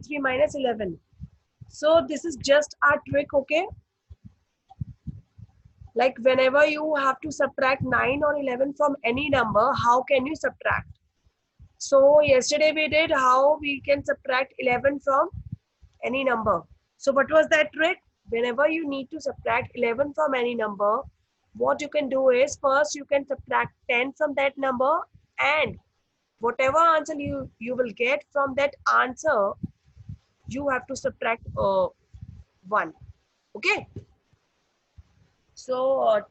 33 minus 11. So this is just a trick, okay? Like whenever you have to subtract 9 or 11 from any number, how can you subtract? So yesterday we did how we can subtract 11 from any number. So what was that trick? Whenever you need to subtract 11 from any number, what you can do is first you can subtract 10 from that number, and whatever answer you will get from that answer, you have to subtract 1. Okay. So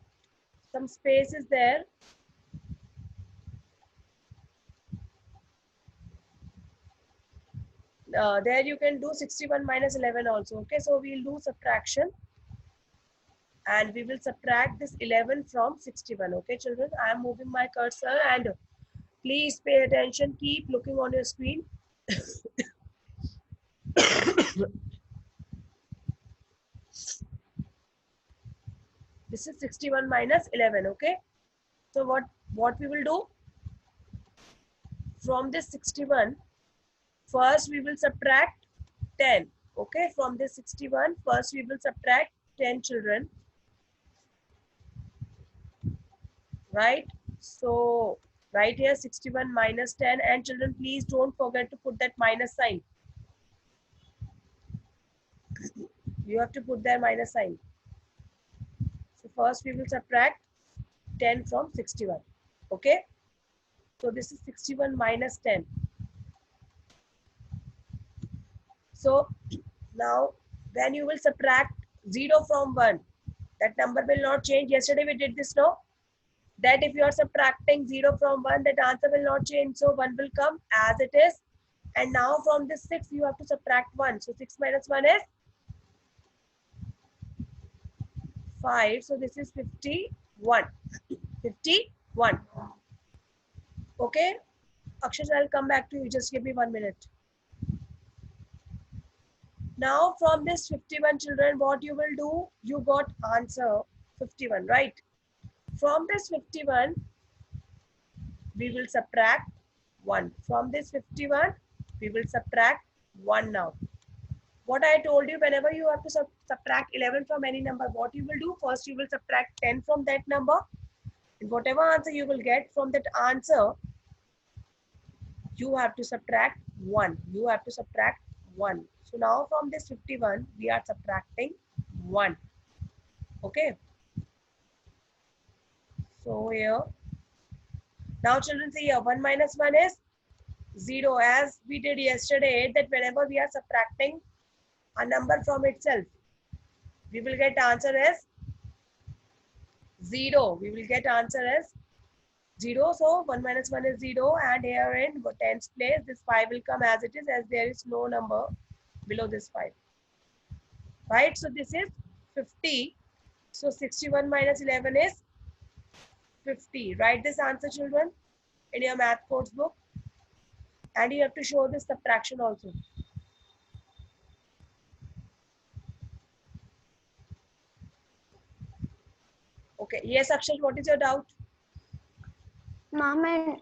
some space is there. There you can do 61 minus 11 also. Okay, so we'll do subtraction and we will subtract this 11 from 61. Okay, children, I am moving my cursor and please pay attention. Keep looking on your screen. This is 61 minus 11. Okay, so what we will do from this 61, first we will subtract 10. Okay, from this 61, first we will subtract 10, children. Right? So right here 61 minus 10, and children, please don't forget to put that minus sign. You have to put that minus sign. So first we will subtract 10 from 61. Okay? So this is 61 minus 10. So now when you will subtract 0 from 1, that number will not change. Yesterday we did this, no? That if you are subtracting 0 from 1, that answer will not change. So 1 will come as it is. And now from this 6, you have to subtract 1. So 6 minus 1 is 5. So this is 51. 51. Okay? Akshay, I'll come back to you. Just give me 1 minute. Now from this 51, children, what you will do? You got answer 51, right? From this 51, we will subtract 1. From this 51, we will subtract 1 now. What I told you, whenever you have to subtract 11 from any number, what you will do? First, you will subtract 10 from that number. And whatever answer you will get from that answer, you have to subtract 1. You have to subtract 1. So now from this 51, we are subtracting 1. Okay. So here, now children, see here, 1 minus 1 is 0, as we did yesterday, that whenever we are subtracting a number from itself, we will get answer as 0. We will get answer as 0. So 1 minus 1 is 0, and here in 10th place, this 5 will come as it is, as there is no number below this 5. Right? So this is 50. So 61 minus 11 is 50. Write this answer, children, in your math course book. And you have to show this subtraction also. Okay. Yes, Akshay, what is your doubt? Ma'am,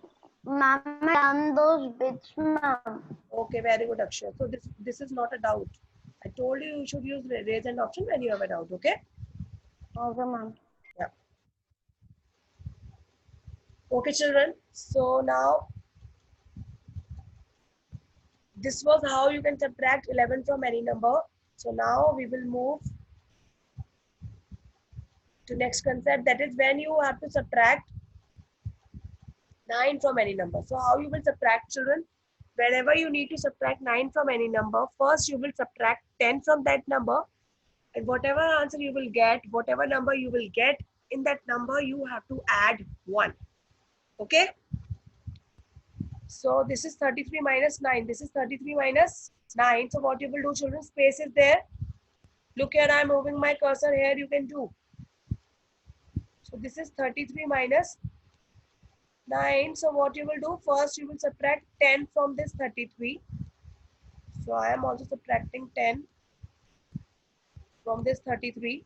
I done those bits, ma'am. Okay, very good, Akshay. So this is not a doubt. I told you should use raise hand option when you have a doubt. Okay. Okay, ma'am. Yeah. Okay, children. So now this was how you can subtract 11 from any number. So now we will move to next concept, that is when you have to subtract 9 from any number. So how you will subtract, children? Whenever you need to subtract 9 from any number, first you will subtract 10 from that number, and whatever answer you will get, whatever number you will get in that number, you have to add 1. Okay? So this is 33 minus 9. This is 33 minus 9. So what you will do, children, space is there. Look here, I am moving my cursor here, you can do. So this is 33 minus 9. So what you will do, first you will subtract 10 from this 33. So I am also subtracting 10 from this 33.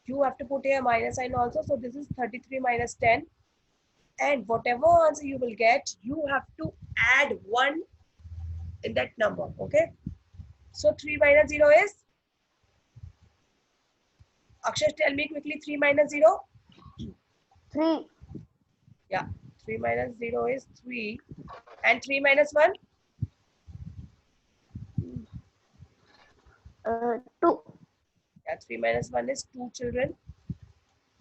You have to put here minus sign also. So this is 33 minus 10. And whatever answer you will get, you have to add 1 in that number. Okay. So 3 minus 0 is, Akshay, tell me quickly, 3 minus 0. 3. Yeah, 3 minus 0 is 3. And 3 minus 1? 2. Yeah, 3 minus 1 is 2 children.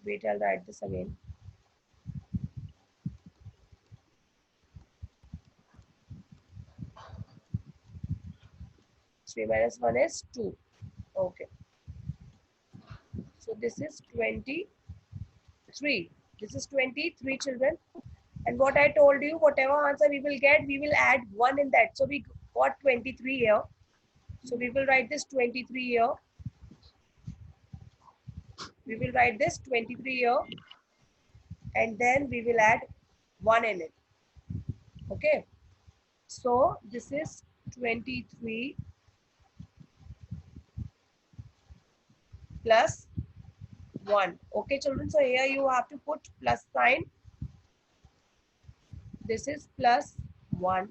Wait, I'll write this again. Three minus 1 is 2. Okay. So this is 23. This is 23 children. And what I told you, whatever answer we will get, we will add 1 in that. So we got 23 here. So we will write this 23 here. We will write this 23 here. And then we will add 1 in it. Okay. So this is 23 plus 1. Okay, children. So here you have to put plus sign. This is plus 1.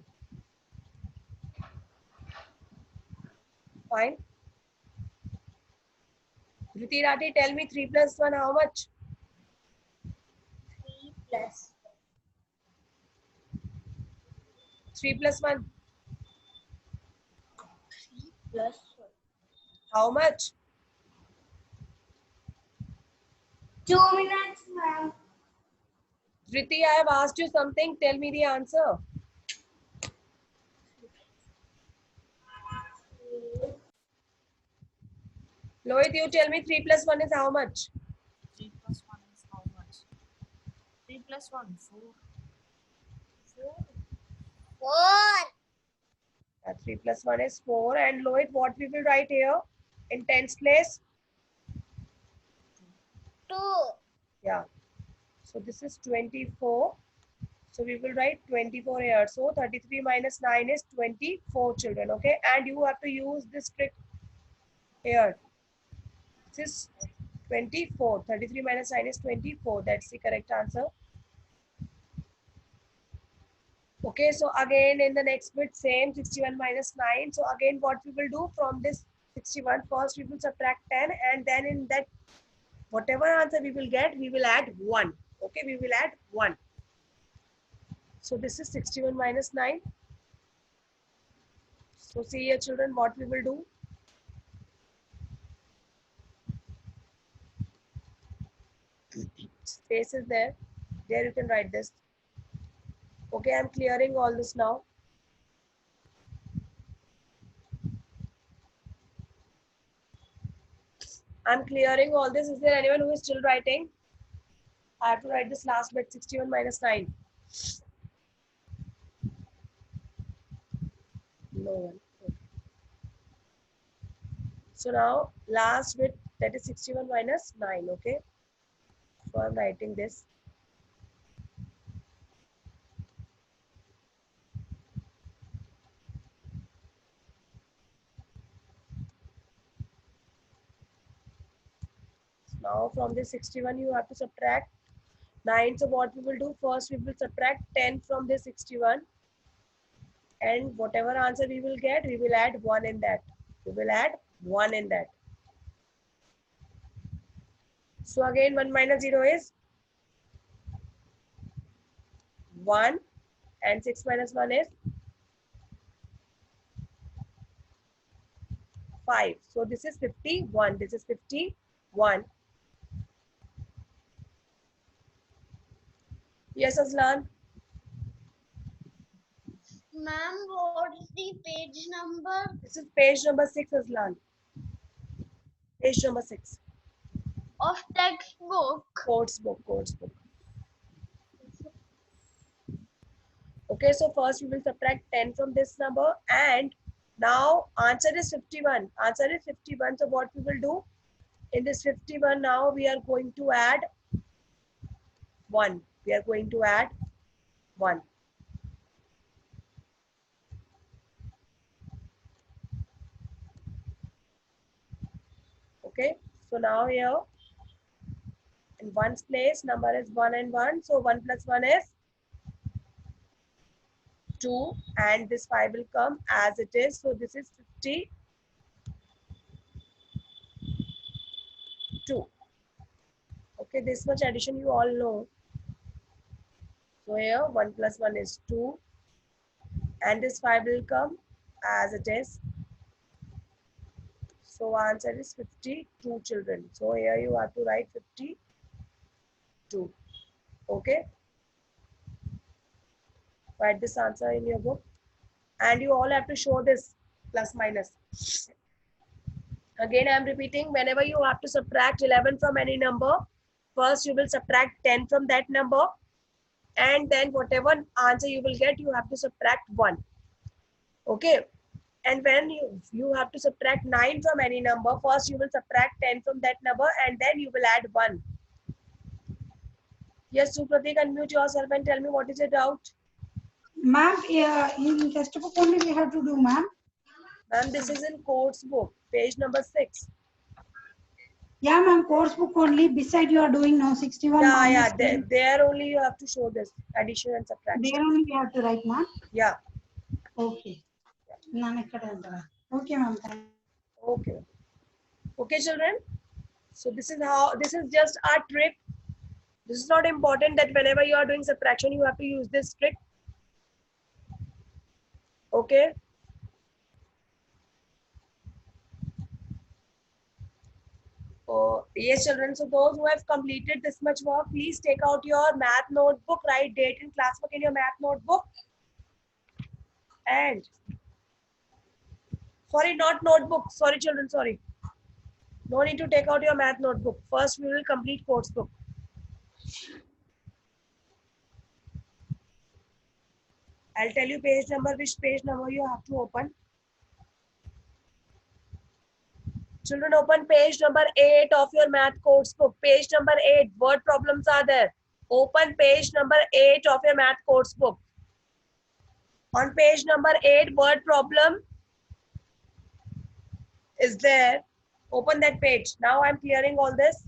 Fine. Riti Rati, tell me 3 plus 1 how much? 3 plus 3 plus 1 3 plus 1. how much? 2 minutes, ma'am. Riti, I have asked you something. Tell me the answer. Lohit, you tell me 3 plus 1 is how much? 3 plus 1 is how much? 3 plus 1, 4. 4. 3 plus 1 is 4. And Lohit, what we will write here in tens place? 2. Yeah. So this is 24. So we will write 24 here. So 33 minus 9 is 24 children. Okay. And you have to use this trick here. This is 24. 33 minus 9 is 24. That's the correct answer. Okay, so again in the next bit, same 61 minus 9. So again, what we will do from this 61, first we will subtract 10, and then in that, whatever answer we will get, we will add 1. Okay, we will add 1. So this is 61 minus 9. So see here children, what we will do. Space is there. There you can write this. Okay, I'm clearing all this now. I'm clearing all this. Is there anyone who is still writing? I have to write this last bit, 61 minus 9. No one. Okay. So now last bit, that is 61 minus 9. Okay. So I'm writing this. Now from this 61, you have to subtract 9. So what we will do, first we will subtract 10 from this 61. And whatever answer we will get, we will add 1 in that. We will add 1 in that. So again, 1 minus 0 is 1. And 6 minus 1 is 5. So this is 51. This is 51. Yes, Aslan. Ma'am, what's the page number? This is page number 6, Aslan. Page number 6. Of textbook. Codes book, codes book. Okay, so first we will subtract 10 from this number, and now answer is 51. Answer is 51. So what we will do in this 51, now we are going to add 1. We are going to add 1. Okay, so now here in 1's place, number is 1 and 1. So 1 plus 1 is 2, and this 5 will come as it is. So this is 50. 2. Okay, this much addition you all know. So here 1 plus 1 is 2. And this 5 will come as it is. So answer is 52 children. So here you have to write 52. Okay. Write this answer in your book. And you all have to show this plus minus. Again, I am repeating, whenever you have to subtract 11 from any number, first you will subtract 10 from that number. And then whatever answer you will get, you have to subtract 1. Okay. And when you have to subtract 9 from any number, first you will subtract 10 from that number and then you will add 1. Yes, Supratik, unmute yourself and tell me what is your doubt. Ma'am, in textbook only we have to do, ma'am. Ma'am, this is in course book, page number 6. Yeah, ma'am, course book only. Beside you are doing now 61 minus There only you have to show this addition and subtraction. there only we have to write, ma'am. Yeah. Okay. Okay, ma'am. Okay. Okay, children. So this is just a trick. This is not important that whenever you are doing subtraction, you have to use this trick. Okay. Oh, yes, children. So those who have completed this much work, please take out your math notebook, write date and class work in your math notebook. And sorry, not notebook. Sorry, children. Sorry. No need to take out your math notebook. First, we will complete course book. I'll tell you page number, which page number you have to open. Children, open page number 8 of your math course book. Page number 8, word problems are there. Open page number 8 of your math course book. On page number 8, word problem is there. Open that page. Now I'm clearing all this.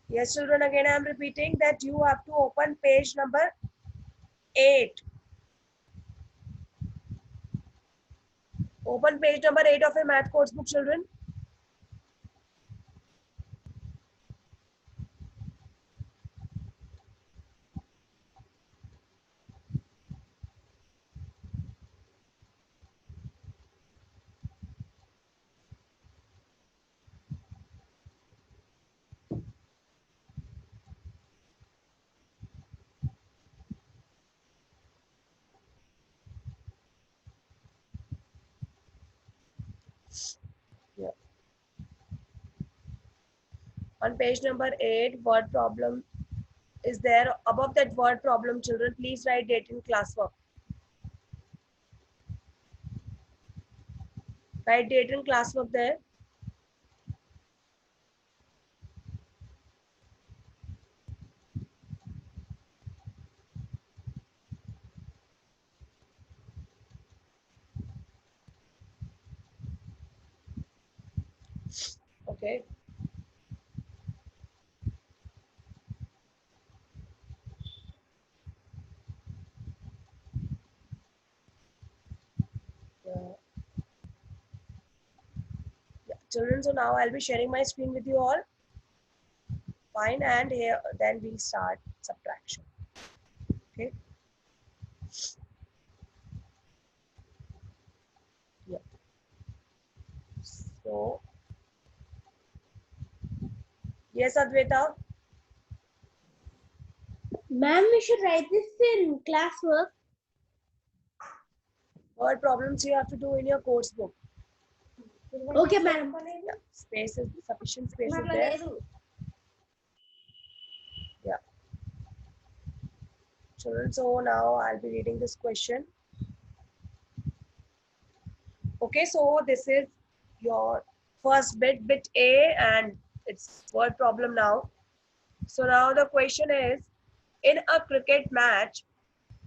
Yes, children, again I am repeating that you have to open page number 8. Open page number 8 of your math course book, children. Yeah. On page number 8, word problem is there. Above that word problem, children, please write date in classwork. Write date in classwork there. Okay. Yeah. Yeah. Children, so now I'll be sharing my screen with you all. Fine, and here then we'll start subtraction. Okay. Yeah. So yes, Advaita. Ma'am, we should write this in classwork. Word problems you have to do in your course book. Okay, madam. Yeah. Space is sufficient space is there. Yeah. Children, so now I'll be reading this question. Okay, so this is your first bit A, and it's word problem now. So now the question is, in a cricket match,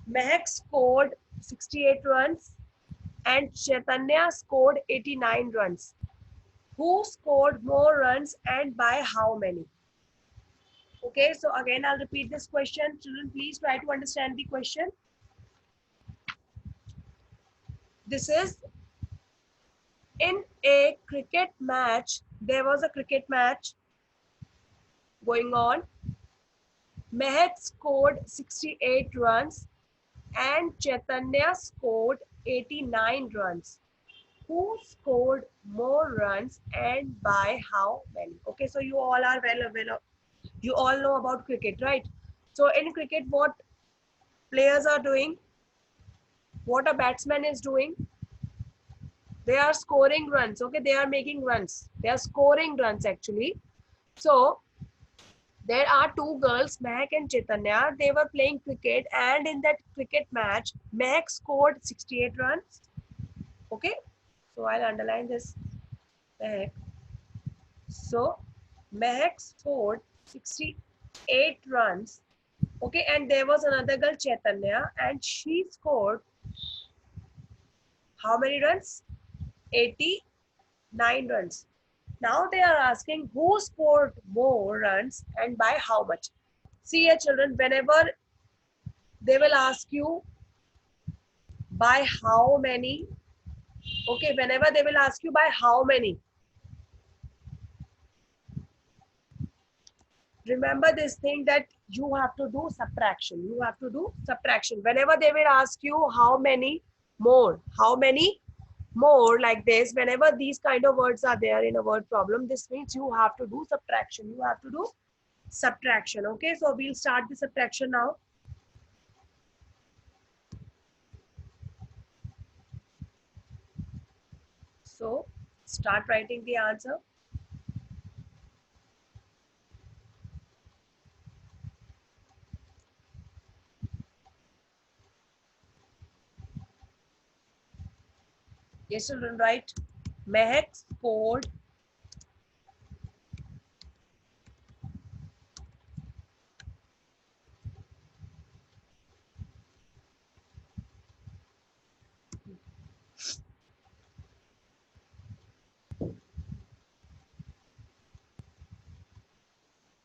Mehak scored 68 runs and Chaitanya scored 89 runs. Who scored more runs and by how many? Okay, so again, I'll repeat this question. Children, please try to understand the question. This is in a cricket match. There was a cricket match going on. Mehak scored 68 runs and Chaitanya scored 89 runs. Who scored more runs and by how many? Okay, so you all are well aware. You all know about cricket, right? So in cricket, what players are doing, what a batsman is doing, they are scoring runs. Okay, they are making runs. They are scoring runs actually. So there are two girls, Mehak and Chaitanya. They were playing cricket, and in that cricket match, Mehak scored 68 runs. Okay, so I'll underline this. Mehak. So Mehak scored 68 runs. Okay, and there was another girl, Chaitanya, and she scored how many runs? 89 runs. Now they are asking who scored more runs and by how much. See here children, whenever they will ask you by how many, okay, whenever they will ask you by how many, remember this thing that you have to do subtraction. You have to do subtraction. Whenever they will ask you how many more like this, whenever these kind of words are there in a word problem, this means you have to do subtraction. You have to do subtraction. Okay, so we'll start the subtraction now. So start writing the answer. Yes, children, right? Mehak scored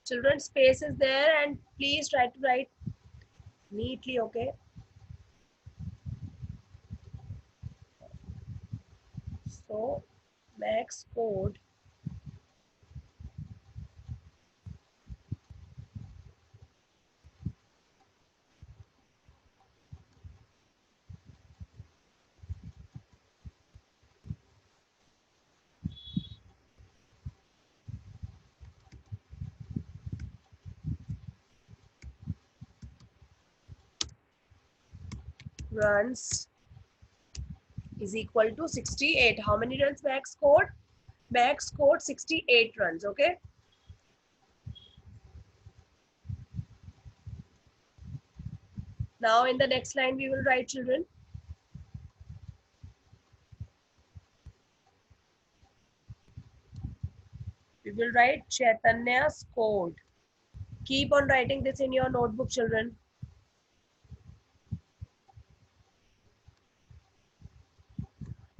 children, space is there and please try to write neatly, okay? So Mehak scored runs is equal to 68. How many runs Mehak scored? Mehak scored 68 runs, okay? Now in the next line we will write children. We will write Chaitanya scored. Keep on writing this in your notebook, children.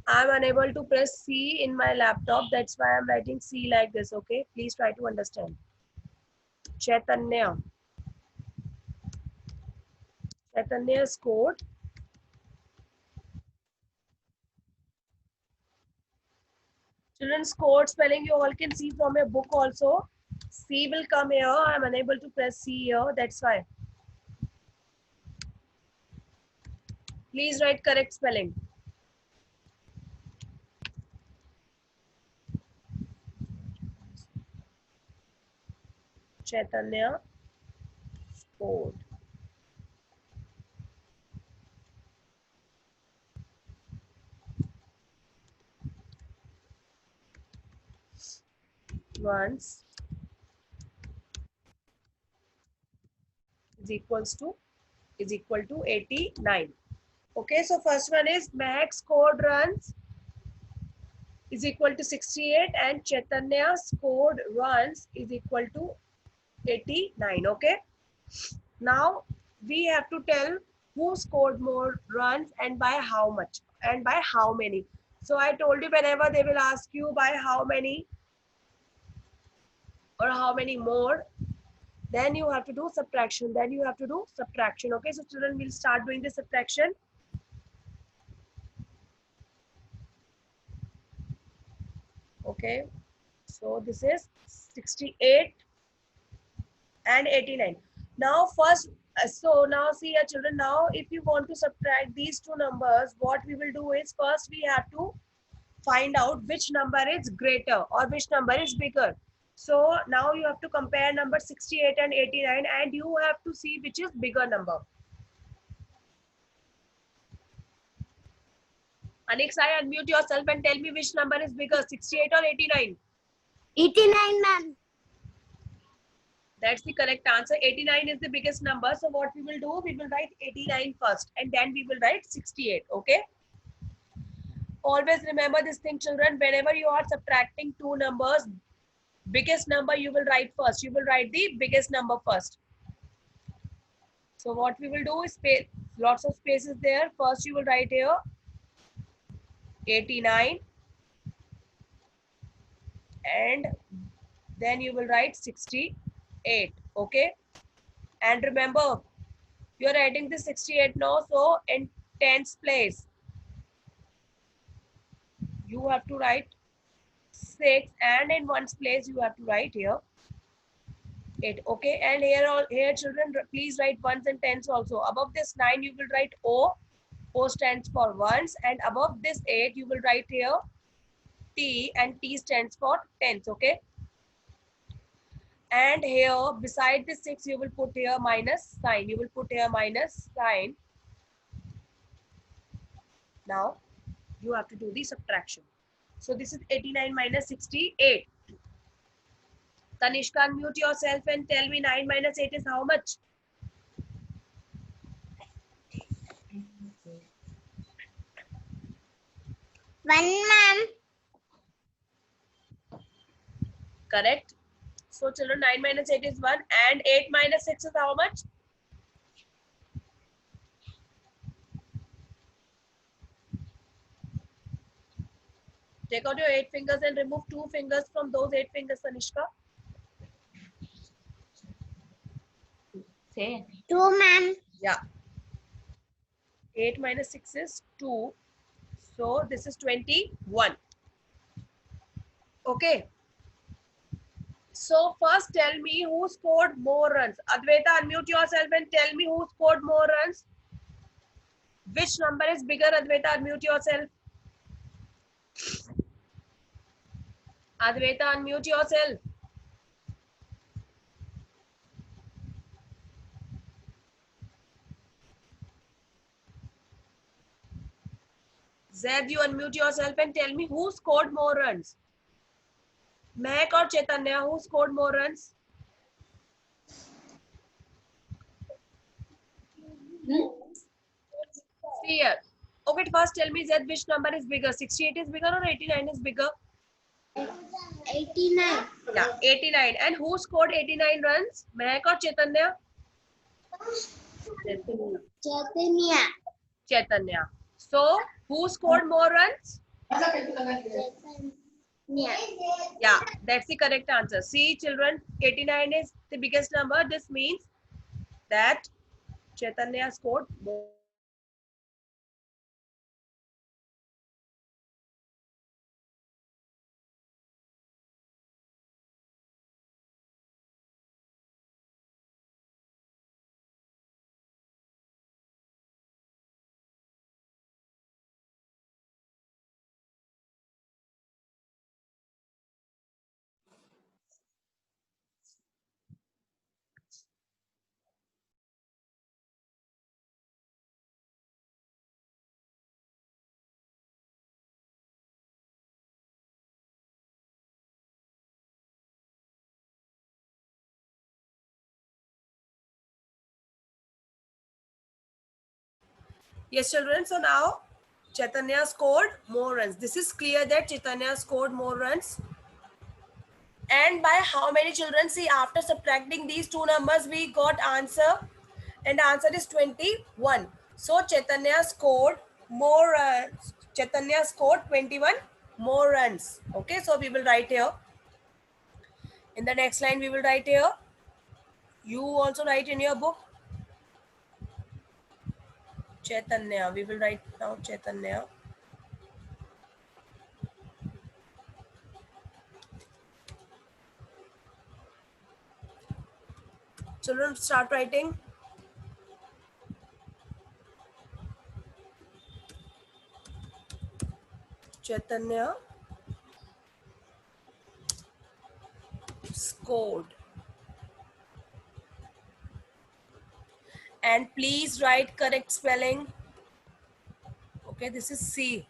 I'm unable to press C in my laptop. That's why I'm writing C like this, okay? Please try to understand. Chaitanya. Chaitanya scored. Children, scored spelling you all can see from your book also. C will come here. I'm unable to press C here. That's why. Please write correct spelling. Chaitanya scored. Runs is equal to 89. Okay, so first one is Mehak scored runs is equal to 68 and Chaitanya scored runs is equal to 89. Okay, now we have to tell who scored more runs and by how much and by how many. So I told you whenever they will ask you by how many or how many more, Then you have to do subtraction. Then you have to do subtraction. Okay, so children will start doing the subtraction. Okay, so this is 68 and 89. Now first, so now see here children, now if you want to subtract these two numbers, what we will do is first we have to find out which number is greater or which number is bigger. So now you have to compare number 68 and 89 and you have to see which is bigger number. Anix, I unmute yourself and tell me which number is bigger, 68 or 89? 89, ma'am. That's the correct answer. 89 is the biggest number. So what we will do, we will write 89 first and then we will write 68. Okay. Always remember this thing, children. Whenever you are subtracting two numbers, biggest number you will write first. You will write the biggest number first. So what we will do is lots of spaces there. First you will write here 89 and then you will write 68. Okay. And remember, you are writing the 68 now. So in tens place, you have to write 6 and in ones place you have to write here 8. Okay, and here children, please write ones and tens also. Above this 9 you will write O. O stands for ones, and above this 8 you will write here T, and T stands for tens. Okay, and here beside the 6 you will put here minus sign. You will put here minus sign. Now you have to do the subtraction. So this is 89 minus 68. Tanishka, unmute yourself and tell me 9 minus 8 is how much? 1, ma'am. Correct. So children, 9 minus 8 is 1 and 8 minus 6 is how much? Take out your 8 fingers and remove 2 fingers from those 8 fingers, Tanishka. Say. 2, ma'am. Yeah. 8 minus 6 is 2. So this is 21. Okay. So first tell me who scored more runs. Advaita, unmute yourself and tell me who scored more runs. Which number is bigger? Advaita, unmute yourself. Advaita, unmute yourself. Zed, you unmute yourself and tell me who scored more runs. Mehak or Chaitanya, who scored more runs? See here. Okay, first tell me Zed, which number is bigger? 68 is bigger or 89 is bigger? 89. Yeah, 89. And who scored 89 runs? Mehak or Chaitanya? Chaitanya. Chaitanya. So, who scored more runs? Yeah. Yeah, that's the correct answer. See, children, 89 is the biggest number. This means that Chaitanya scored more. Yes, children. So now Chaitanya scored more runs. This is clear that Chaitanya scored more runs. And by how many children? See, after subtracting these two numbers, we got answer. And the answer is 21. So Chaitanya scored more runs. Chaitanya scored 21 more runs. Okay, so we will write here. In the next line, we will write here You also write in your book. Chaitanya. We will write now Chaitanya. Children, start writing. Chaitanya scored. And please write correct spelling. Okay, this is C.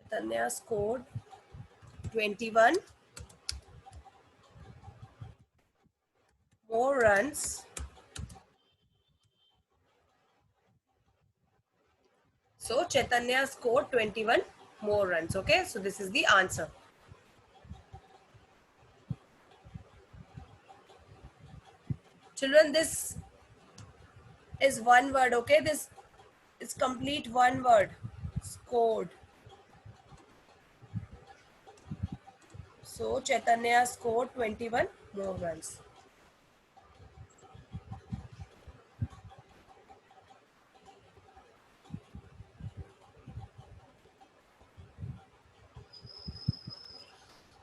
Chaitanya scored 21 more runs. So Chaitanya scored 21 more runs. Okay, so this is the answer. Children, this is one word. Okay, this is complete one word. Scored. So Chaitanya scored 21 more runs.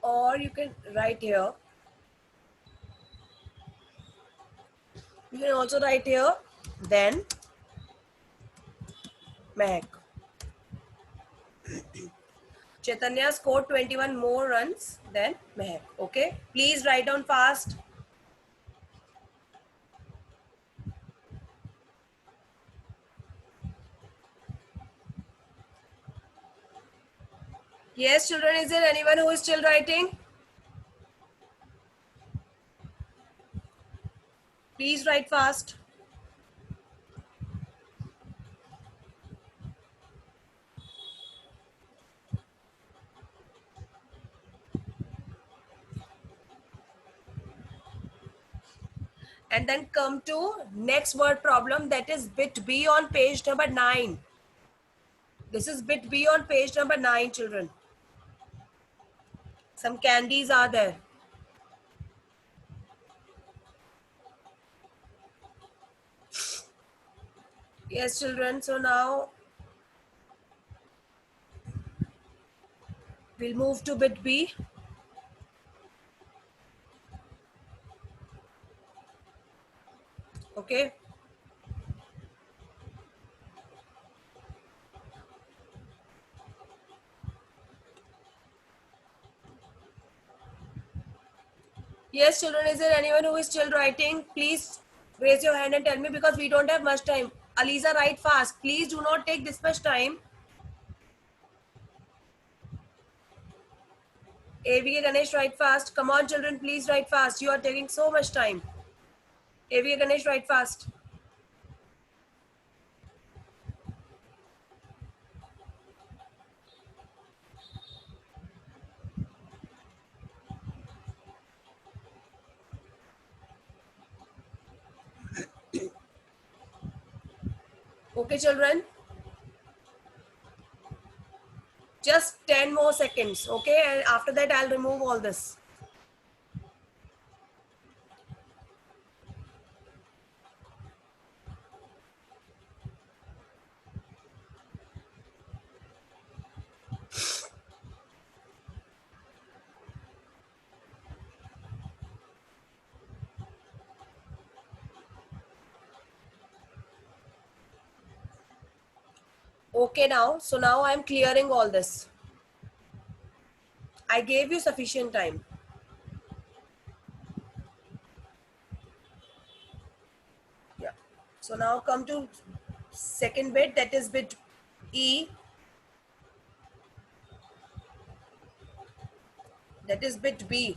Or you can write here. You can also write here, then Mehak. Chaitanya scored 21 more runs than Mehak. Okay, please write down fast. Yes, children, is there anyone who is still writing? Please write fast. And then come to next word problem, that is bit B on page number 9. This is bit B on page number 9, children. Some candies are there. Yes, children. So now we'll move to bit B. Okay. Yes, children, is there anyone who is still writing? Please raise your hand and tell me, because we don't have much time. Aliza, write fast. Please do not take this much time. AVK Ganesh, write fast. Come on, children, please write fast. You are taking so much time. AVK Ganesh, write fast. Okay, children. Just 10 more seconds, okay? And after that, I'll remove all this. Okay, now, so now I'm clearing all this. I gave you sufficient time. Yeah. So now come to second bit, that is bit E. That is bit B.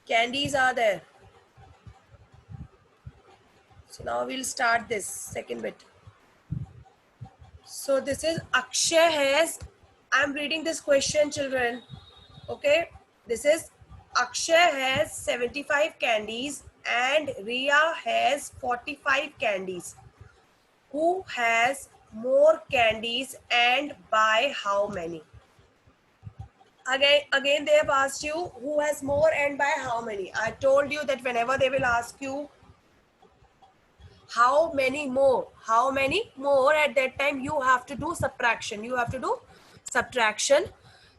Candies are there. So now we'll start this second bit. So this is Akshay has, I'm reading this question, children. Okay. This is Akshay has 75 candies and Ria has 45 candies. Who has more candies and by how many? Again they have asked you who has more and by how many. I told you that whenever they will ask you how many more, at that time you have to do subtraction.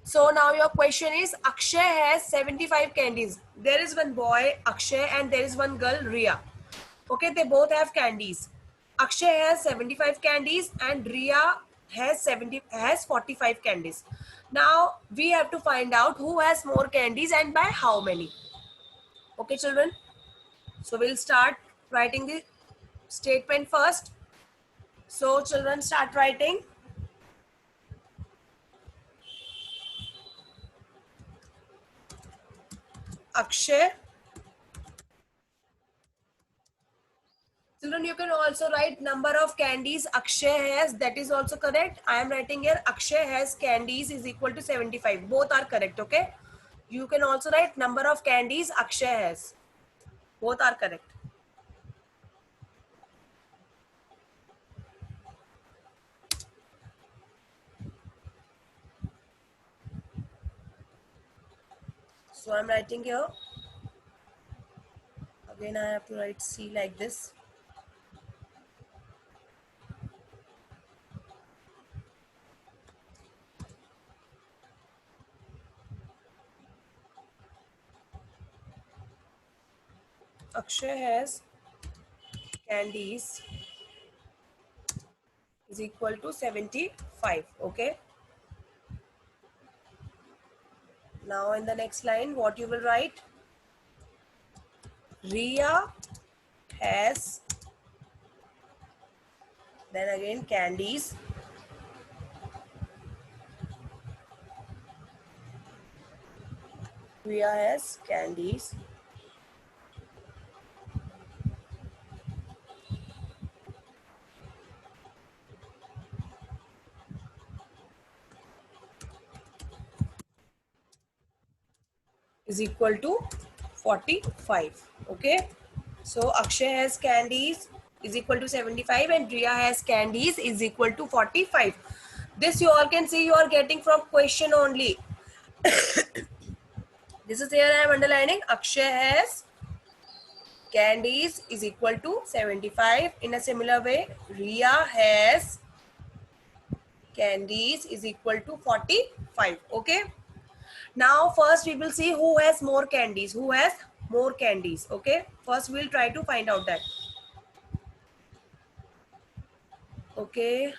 So now your question is, Akshay has 75 candies. There is one boy Akshay and there is one girl Ria. Okay, they both have candies. Akshay has 75 candies and Ria has 45 candies. Now we have to find out who has more candies and by how many. Okay children, so we'll start writing the statement first. So children, start writing. Akshay. Children, you can also write number of candies Akshay has. That is also correct. I am writing here Akshay has candies is equal to 75. Both are correct. Okay. You can also write number of candies Akshay has. Both are correct. So I'm writing here. Again, I have to write C like this. Akshay has candies is equal to 75. Okay. Now in the next line, what you will write? Ria has, then again candies. Ria has candies. Is equal to 45. Okay. So Akshay has candies is equal to 75 and Ria has candies is equal to 45. This you all can see you are getting from question only. This is here I am underlining. Akshay has candies is equal to 75. In a similar way, Ria has candies is equal to 45. Okay. Now first we will see who has more candies. Who has more candies? Okay. First we'll try to find out that. Okay.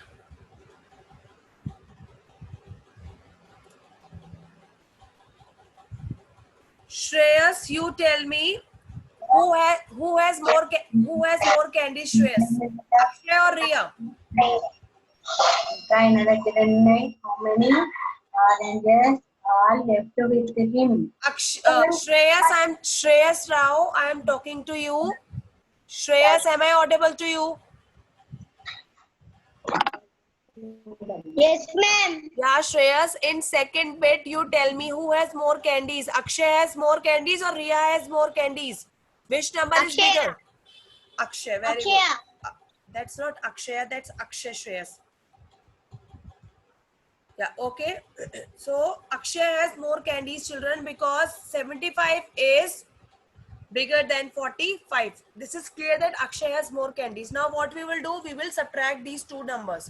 Shreyas, you tell me who has more candies, Shreyas? Akshay or Ria? Try another night. How many oranges are left with him? Shreyas Rao, I am talking to you. Shreyas, am I audible to you? Yes, ma'am. Yeah, Shreyas, in second bit, you tell me who has more candies. Akshay has more candies or Ria has more candies? Which number is Akshay. bigger? Akshay, very Akshay. good. That's not Akshay, that's Akshay, Shreyas. Yeah, okay. So Akshay has more candies, children, because 75 is bigger than 45. This is clear that Akshay has more candies. Now what we will do, we will subtract these two numbers.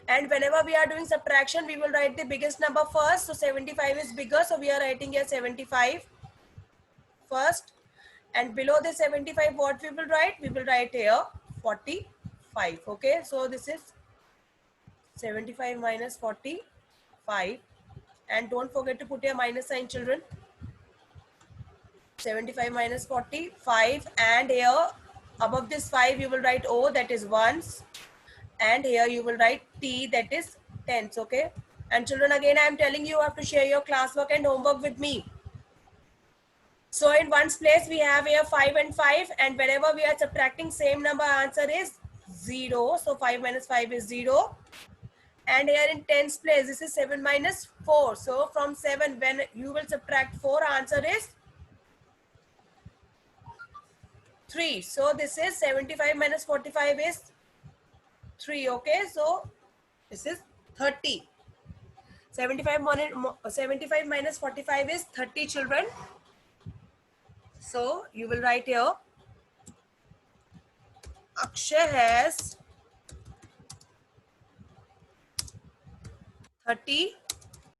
And whenever we are doing subtraction, we will write the biggest number first. So 75 is bigger. So we are writing here 75 first. And below the 75, what we will write? We will write here 45. Okay. So this is 75 minus 45. And don't forget to put your minus sign, children. 75 minus 45. And here above this 5, you will write O, that is ones. And here you will write T, that is tens. Okay. And children, again I am telling you have to share your classwork and homework with me. So in ones place we have here 5 and 5, and whenever we are subtracting same number, answer is 0. So 5 minus 5 is 0. And here in tens place, this is 7 minus 4. So from 7, when you will subtract 4, answer is 3. So this is 75 minus 45 is 3. Okay, so this is 30. 75 minus 45 is 30 children. So you will write here, Akshay has 30